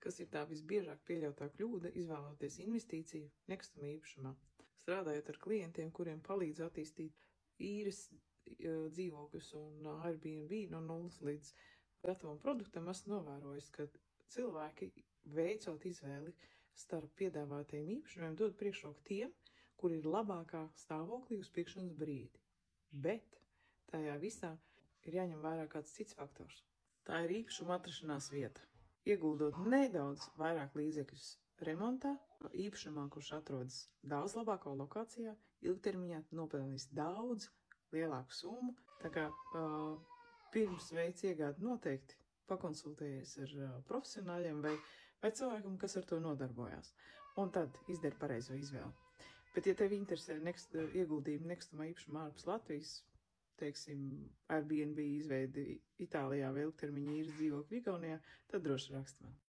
Kas ir tā visbiežāk pieļautā kļūda izvēloties investīciju nekustamā īpašumā? Strādājot ar klientiem, kuriem palīdz attīstīt īres dzīvokļus un Airbnb no 0 līdz gatavam produktam, esmu novērojis, ka cilvēki, veicot izvēli starp piedāvātajiem īpašumiem, dod priekšroku tiem, kur ir labākā stāvoklī uz pirkšanas brīdi. Bet tajā visā ir jāņem vērā kāds cits faktors. Tā ir īpašuma atrašanās vieta. Ieguldot nedaudz vairāk līdzekļus remontā, īpašumā, kurš atrodas daudz labākā lokācijā, ilgtermiņā nopelnīs daudz lielāku summu. Tā kā pirms veids iegādi noteikti pakonsultējies ar profesionāļiem vai cilvēkam, kas ar to nodarbojās. Un tad izdari pareizo izvēli. Bet, ja tev interesē ieguldījumi nekustamā īpašumā ārpus Latvijas, teiksim, Airbnb izveidi Itālijā vai ilgtermiņa īres dzīvokļu Igaunijā, tad droši raksti man.